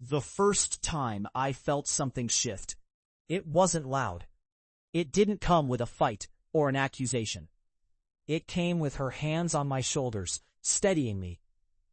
The first time I felt something shift, it wasn't loud. It didn't come with a fight or an accusation. It came with her hands on my shoulders, steadying me,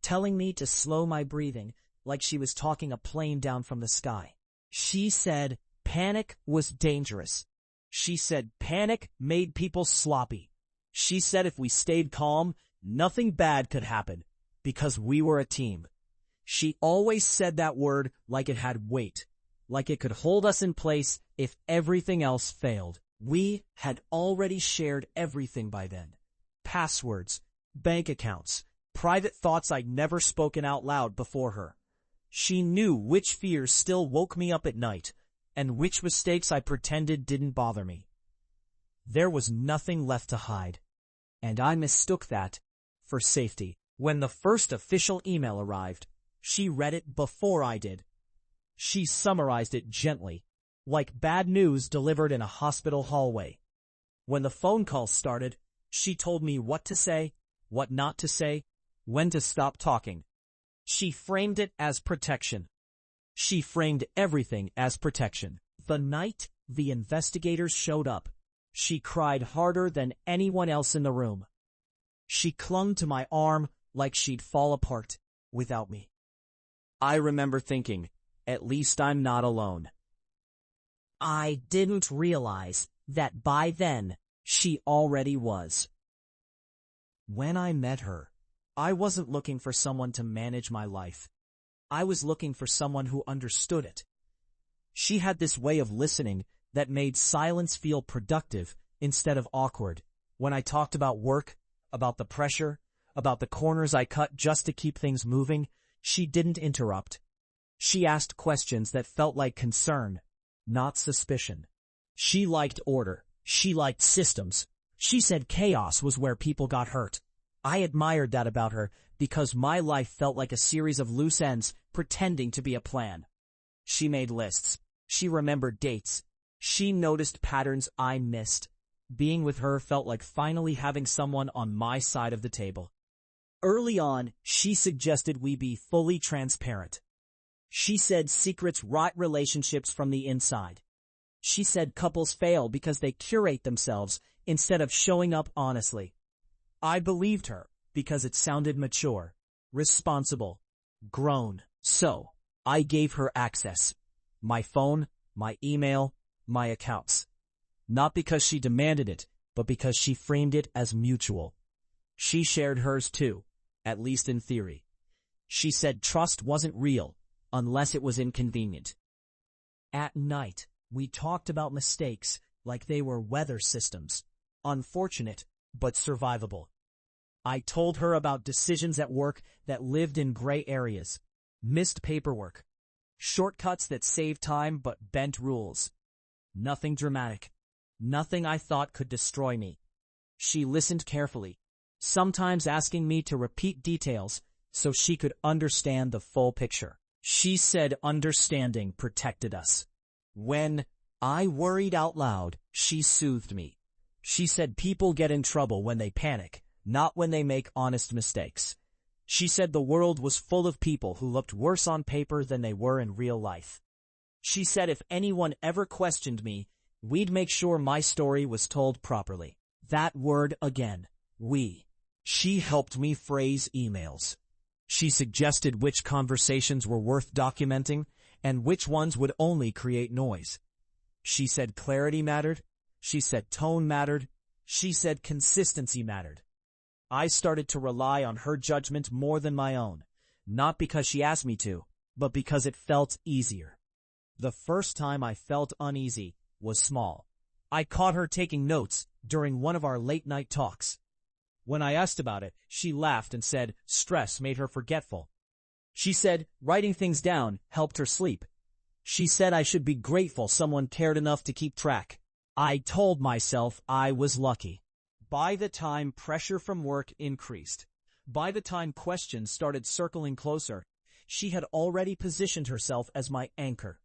telling me to slow my breathing like she was talking a plane down from the sky. She said panic was dangerous. She said panic made people sloppy. She said if we stayed calm, nothing bad could happen because we were a team. She always said that word like it had weight, like it could hold us in place if everything else failed. We had already shared everything by then. Passwords, bank accounts, private thoughts I'd never spoken out loud before her. She knew which fears still woke me up at night, and which mistakes I pretended didn't bother me. There was nothing left to hide, and I mistook that for safety. When the first official email arrived, she read it before I did. She summarized it gently, like bad news delivered in a hospital hallway. When the phone call started, she told me what to say, what not to say, when to stop talking. She framed it as protection. She framed everything as protection. The night the investigators showed up, she cried harder than anyone else in the room. She clung to my arm like she'd fall apart without me. I remember thinking, at least I'm not alone. I didn't realize that by then, she already was. When I met her, I wasn't looking for someone to manage my life. I was looking for someone who understood it. She had this way of listening that made silence feel productive instead of awkward. When I talked about work, about the pressure, about the corners I cut just to keep things moving, she didn't interrupt. She asked questions that felt like concern, not suspicion. She liked order. She liked systems. She said chaos was where people got hurt. I admired that about her because my life felt like a series of loose ends pretending to be a plan. She made lists. She remembered dates. She noticed patterns I missed. Being with her felt like finally having someone on my side of the table. Early on, she suggested we be fully transparent. She said secrets rot relationships from the inside. She said couples fail because they curate themselves instead of showing up honestly. I believed her because it sounded mature, responsible, grown. So, I gave her access. My phone, my email, my accounts. Not because she demanded it, but because she framed it as mutual. She shared hers too, at least in theory. She said trust wasn't real unless it was inconvenient. At night, we talked about mistakes like they were weather systems, unfortunate but survivable. I told her about decisions at work that lived in gray areas, missed paperwork, shortcuts that saved time but bent rules. Nothing dramatic, nothing I thought could destroy me. She listened carefully, sometimes asking me to repeat details so she could understand the full picture. She said understanding protected us. When I worried out loud, she soothed me. She said people get in trouble when they panic, not when they make honest mistakes. She said the world was full of people who looked worse on paper than they were in real life. She said if anyone ever questioned me, we'd make sure my story was told properly. That word again, we. She helped me phrase emails. She suggested which conversations were worth documenting and which ones would only create noise. She said clarity mattered. She said tone mattered. She said consistency mattered. I started to rely on her judgment more than my own, not because she asked me to, but because it felt easier. The first time I felt uneasy was small. I caught her taking notes during one of our late-night talks. When I asked about it, she laughed and said stress made her forgetful. She said writing things down helped her sleep. She said I should be grateful someone cared enough to keep track. I told myself I was lucky. By the time pressure from work increased, by the time questions started circling closer, she had already positioned herself as my anchor.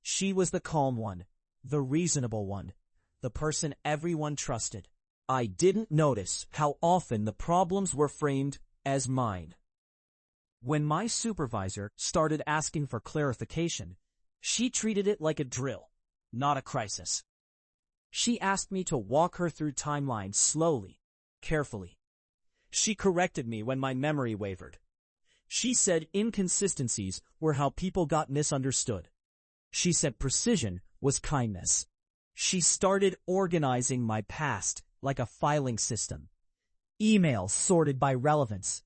She was the calm one, the reasonable one, the person everyone trusted. I didn't notice how often the problems were framed as mine. When my supervisor started asking for clarification, she treated it like a drill, not a crisis. She asked me to walk her through timelines slowly, carefully. She corrected me when my memory wavered. She said inconsistencies were how people got misunderstood. She said precision was kindness. She started organizing my past like a filing system. Emails sorted by relevance.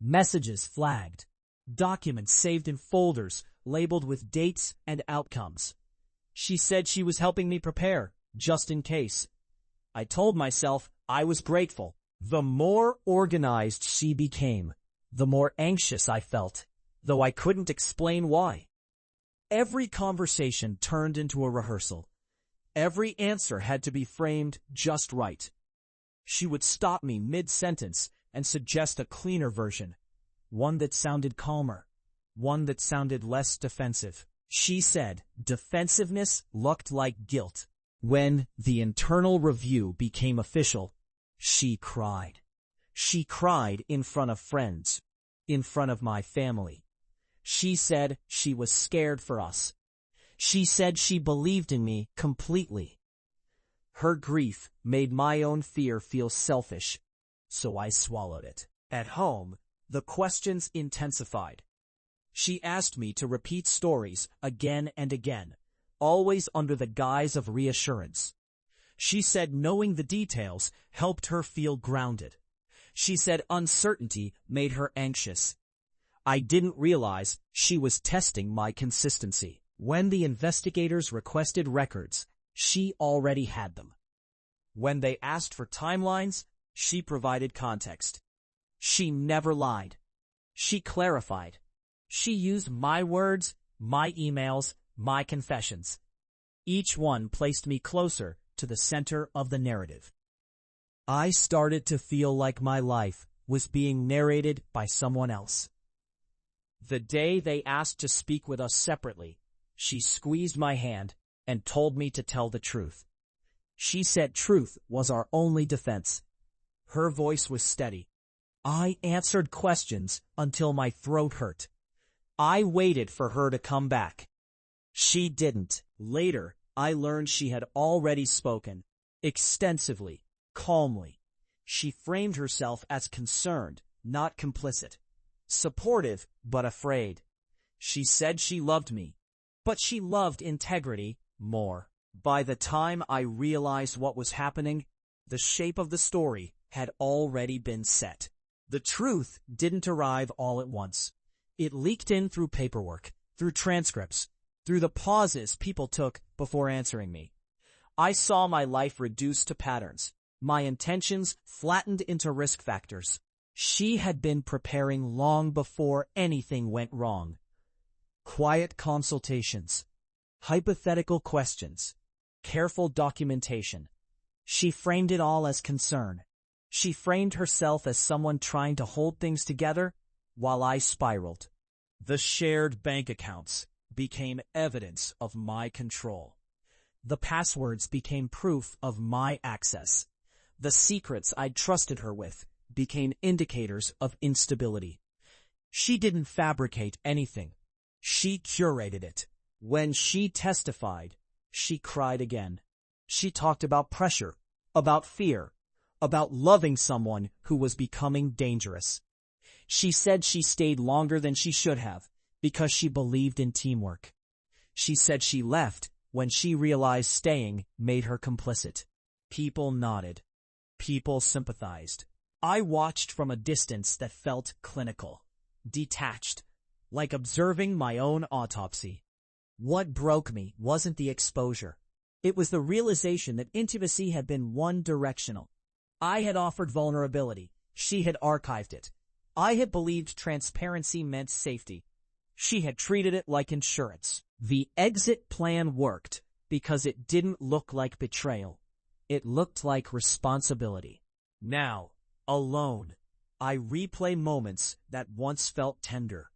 Messages flagged. Documents saved in folders labeled with dates and outcomes. She said she was helping me prepare, just in case. I told myself I was grateful. The more organized she became, the more anxious I felt, though I couldn't explain why. Every conversation turned into a rehearsal. Every answer had to be framed just right. She would stop me mid-sentence and suggest a cleaner version, one that sounded calmer, one that sounded less defensive. She said defensiveness looked like guilt. When the internal review became official, she cried. She cried in front of friends, in front of my family. She said she was scared for us. She said she believed in me completely. Her grief made my own fear feel selfish, so I swallowed it. At home, the questions intensified. She asked me to repeat stories again and again, always under the guise of reassurance. She said knowing the details helped her feel grounded. She said uncertainty made her anxious. I didn't realize she was testing my consistency. When the investigators requested records, she already had them. When they asked for timelines, she provided context. She never lied. She clarified. She used my words, my emails, my confessions. Each one placed me closer to the center of the narrative. I started to feel like my life was being narrated by someone else. The day they asked to speak with us separately, she squeezed my hand and told me to tell the truth. She said truth was our only defense. Her voice was steady. I answered questions until my throat hurt. I waited for her to come back. She didn't. Later, I learned she had already spoken, extensively, calmly. She framed herself as concerned, not complicit. Supportive, but afraid. She said she loved me, but she loved integrity more. By the time I realized what was happening, the shape of the story had already been set. The truth didn't arrive all at once. It leaked in through paperwork, through transcripts, through the pauses people took before answering me. I saw my life reduced to patterns, my intentions flattened into risk factors. She had been preparing long before anything went wrong. Quiet consultations, hypothetical questions, careful documentation. She framed it all as concern. She framed herself as someone trying to hold things together while I spiraled. The shared bank accounts became evidence of my control. The passwords became proof of my access. The secrets I'd trusted her with became indicators of instability. She didn't fabricate anything. She curated it. When she testified, she cried again. She talked about pressure, about fear, about loving someone who was becoming dangerous. She said she stayed longer than she should have because she believed in teamwork. She said she left when she realized staying made her complicit. People nodded. People sympathized. I watched from a distance that felt clinical, detached, like observing my own autopsy. What broke me wasn't the exposure. It was the realization that intimacy had been one-directional. I had offered vulnerability. She had archived it. I had believed transparency meant safety. She had treated it like insurance. The exit plan worked because it didn't look like betrayal. It looked like responsibility. Now, alone, I replay moments that once felt tender.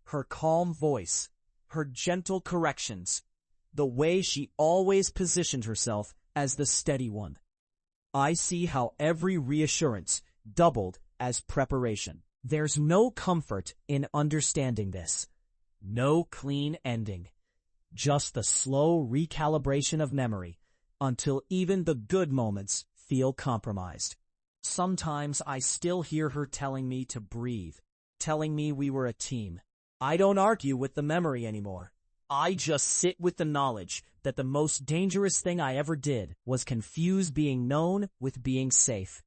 Her calm voice, her gentle corrections, the way she always positioned herself as the steady one. I see how every reassurance doubled as preparation. There's no comfort in understanding this. No clean ending. Just the slow recalibration of memory until even the good moments feel compromised. Sometimes I still hear her telling me to breathe, telling me we were a team. I don't argue with the memory anymore. I just sit with the knowledge that the most dangerous thing I ever did was confuse being known with being safe.